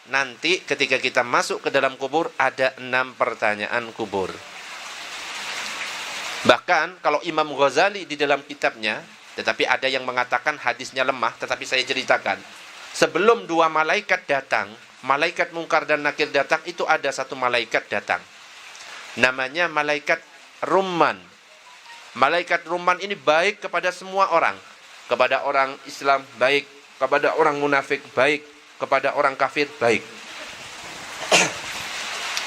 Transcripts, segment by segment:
nanti ketika kita masuk ke dalam kubur ada 6 pertanyaan kubur. Bahkan kalau Imam Ghazali di dalam kitabnya, tetapi ada yang mengatakan hadisnya lemah, tetapi saya ceritakan. Sebelum 2 malaikat datang, malaikat Munkar dan Nakir datang, itu ada 1 malaikat datang. Namanya malaikat Rumman. Malaikat Rumman ini baik kepada semua orang. Kepada orang Islam baik, kepada orang munafik baik, kepada orang kafir baik.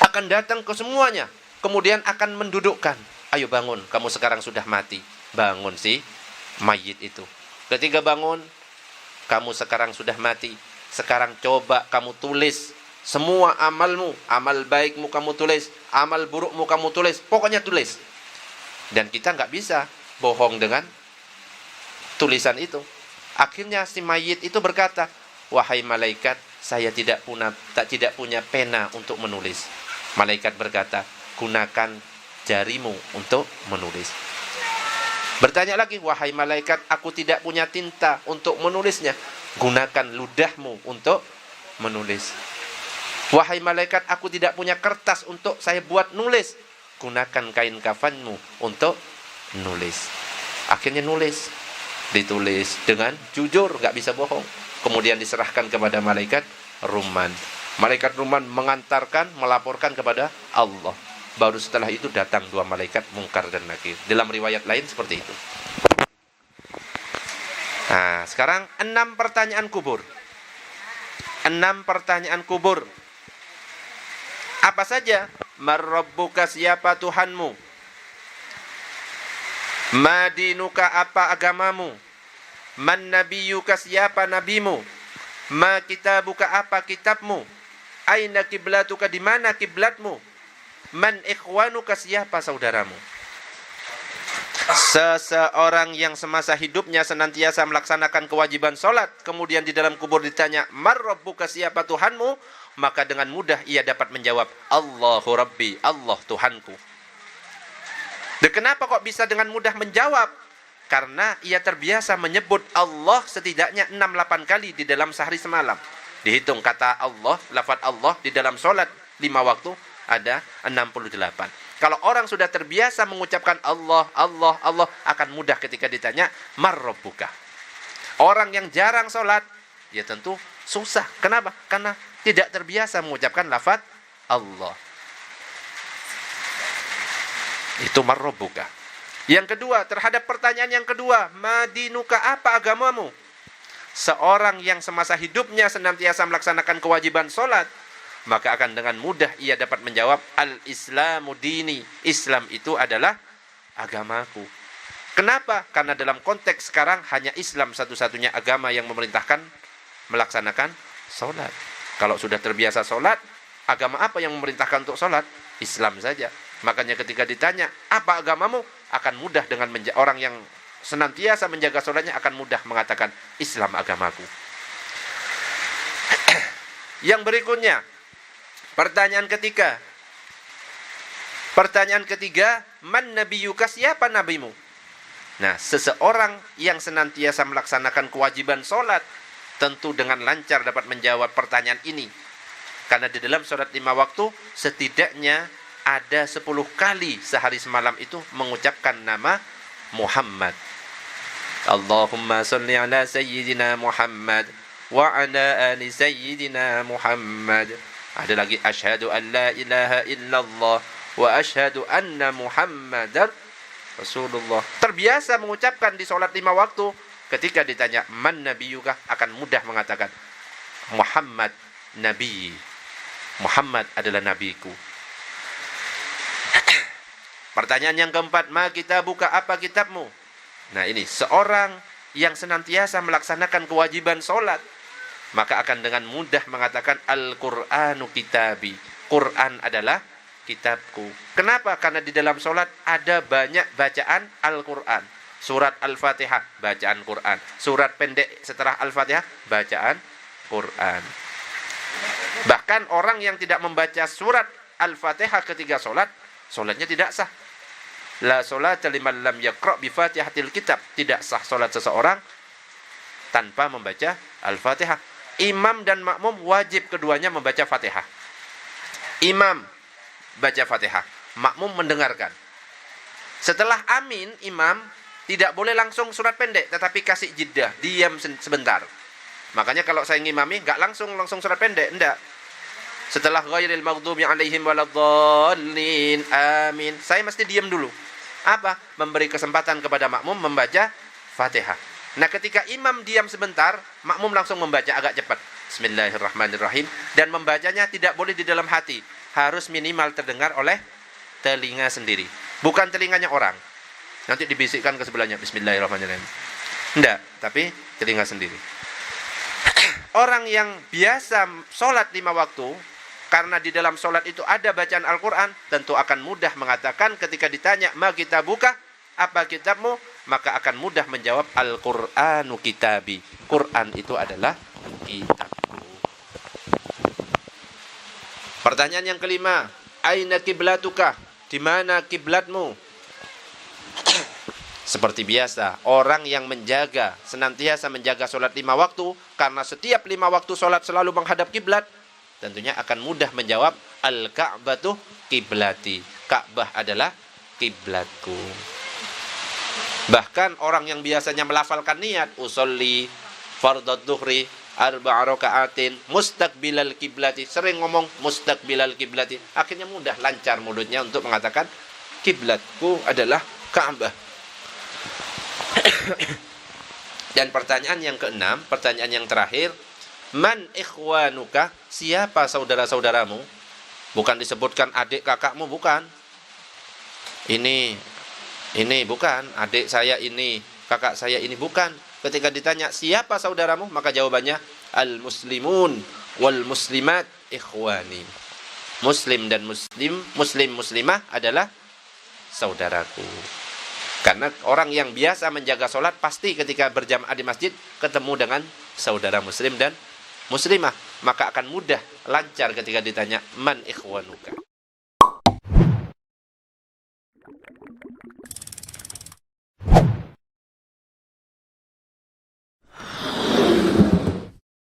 Akan datang ke semuanya, kemudian akan mendudukkan. Ayo bangun, kamu sekarang sudah mati. Bangun si mayit itu. Ketika bangun, kamu sekarang sudah mati. Sekarang coba kamu tulis semua amalmu. Amal baikmu kamu tulis, amal burukmu kamu tulis. Pokoknya tulis. Dan kita nggak bisa bohong dengan tulisan itu. Akhirnya si mayit itu berkata, wahai malaikat, saya tidak punya pena untuk menulis. Malaikat berkata, gunakan jarimu untuk menulis. Bertanya lagi, wahai malaikat, aku tidak punya tinta untuk menulisnya. Gunakan ludahmu untuk menulis. Wahai malaikat, aku tidak punya kertas untuk saya buat nulis. Gunakan kain kafanmu untuk nulis. Akhirnya nulis, ditulis dengan jujur, gak bisa bohong. Kemudian diserahkan kepada malaikat Rumman. Malaikat Rumman mengantarkan, melaporkan kepada Allah. Baru setelah itu datang 2 malaikat Munkar dan Nakir. Dalam riwayat lain seperti itu. Nah, sekarang 6 pertanyaan kubur. 6 pertanyaan kubur. Apa saja? Marrabbuka, siapa Tuhanmu? Madinuka, apa agamamu? Man nabiyuka, siapa nabimu? Ma kitabuka, apa kitabmu? Aina kiblatuka, di mana kiblatmu? Man ikhwanuka, siapa saudaramu? Seseorang yang semasa hidupnya senantiasa melaksanakan kewajiban sholat, kemudian di dalam kubur ditanya, Marrabbuka, siapa Tuhanmu? Maka dengan mudah ia dapat menjawab, Allahu Rabbi, Allah Tuhanku. Dan kenapa kok bisa dengan mudah menjawab? Karena ia terbiasa menyebut Allah setidaknya 6-8 kali di dalam sehari semalam. Dihitung kata Allah, lafaz Allah di dalam sholat 5 waktu, ada 68. Kalau orang sudah terbiasa mengucapkan Allah, Allah, Allah, akan mudah ketika ditanya, Marrabbuka. Orang yang jarang sholat, ya tentu susah. Kenapa? Karena tidak terbiasa mengucapkan lafaz Allah. Itu Marrabbuka. Yang kedua, terhadap pertanyaan yang kedua, Madinuka, apa agamamu? Seorang yang semasa hidupnya senantiasa melaksanakan kewajiban sholat, maka akan dengan mudah ia dapat menjawab, Al-Islamu dini. Islam itu adalah agamaku. Kenapa? Karena dalam konteks sekarang hanya Islam satu-satunya agama yang memerintahkan melaksanakan sholat. Kalau sudah terbiasa sholat, agama apa yang memerintahkan untuk sholat? Islam saja. Makanya ketika ditanya, apa agamamu? Akan mudah dengan orang yang senantiasa menjaga sholatnya akan mudah mengatakan, Islam agamaku. Yang berikutnya, pertanyaan ketiga. Pertanyaan ketiga, man nabiyuka, siapa nabimu? Nah, seseorang yang senantiasa melaksanakan kewajiban sholat, tentu dengan lancar dapat menjawab pertanyaan ini. Karena di dalam sholat 5 waktu, setidaknya ada 10 kali sehari semalam itu mengucapkan nama Muhammad. Allahumma salli ala sayyidina Muhammad wa ala ali sayyidina Muhammad. Ada lagi, asyhadu an la ilaha illallah wa asyhadu anna Muhammadar Rasulullah. Terbiasa mengucapkan di sholat 5 waktu. Ketika ditanya man nabiyuka, akan mudah mengatakan Muhammad nabi. Muhammad adalah nabiku. Pertanyaan yang keempat, ma kitabuka, apa kitabmu? Nah ini, seorang yang senantiasa melaksanakan kewajiban sholat, maka akan dengan mudah mengatakan Al-Qur'anu kitabi. Quran adalah kitabku. Kenapa? Karena di dalam sholat ada banyak bacaan Al-Quran. Surat Al-Fatihah, bacaan Quran. Surat pendek setelah Al-Fatihah, bacaan Quran. Bahkan orang yang tidak membaca surat Al-Fatihah ketika sholat, sholatnya tidak sah. La sholata liman lam yaqra' bi fatihatil kitab. Tidak sah sholat seseorang tanpa membaca Al-Fatihah. imam dan makmum wajib keduanya membaca Fatihah. Imam baca Fatihah, makmum mendengarkan. Setelah amin, imam tidak boleh langsung surat pendek, tetapi kasih jeda, diam sebentar. Makanya kalau saya ngimami, nggak langsung surat pendek, enggak. Setelah ghairil maghdubi alaihim waladdallin, amin, saya mesti diam dulu. Apa? Memberi kesempatan kepada makmum membaca Fatihah. Nah, ketika imam diam sebentar, makmum langsung membaca agak cepat. Bismillahirrahmanirrahim. Dan membacanya tidak boleh di dalam hati. Harus minimal terdengar oleh telinga sendiri. Bukan telinganya orang. Nanti dibisikkan ke sebelahnya. Bismillahirrahmanirrahim. Tidak, tapi telinga sendiri. Orang yang biasa sholat 5 waktu, karena di dalam sholat itu ada bacaan Al-Quran, tentu akan mudah mengatakan ketika ditanya, ma kita buka, apa kitabmu? Maka akan mudah menjawab, Al-Qur'anu kitabi. Quran itu adalah kitabku. Pertanyaan yang kelima, aina kiblatuka? Di mana kiblatmu? Seperti biasa, orang yang menjaga, senantiasa menjaga sholat 5 waktu, karena setiap 5 waktu sholat selalu menghadap kiblat, tentunya akan mudah menjawab, Al-Ka'batu kiblati. Ka'bah adalah kiblatku. Bahkan orang yang biasanya melafalkan niat, usolli fardhu dhuhri arba'a raka'atin mustaqbilal kiblati, sering ngomong mustaqbilal kiblati, akhirnya mudah, lancar mulutnya untuk mengatakan kiblatku adalah Ka'bah. Dan pertanyaan yang keenam, pertanyaan yang terakhir, man ikhwanuka? Siapa saudara-saudaramu? Bukan disebutkan adik kakakmu, bukan. Ini bukan, adik saya ini, kakak saya ini, bukan. Ketika ditanya siapa saudaramu, maka jawabannya al-muslimun wal muslimat ikhwani. Muslim dan muslimah adalah saudaraku. Karena orang yang biasa menjaga sholat pasti ketika berjamaah di masjid ketemu dengan saudara muslim dan muslimah, maka akan mudah, lancar ketika ditanya man ikhwanuka.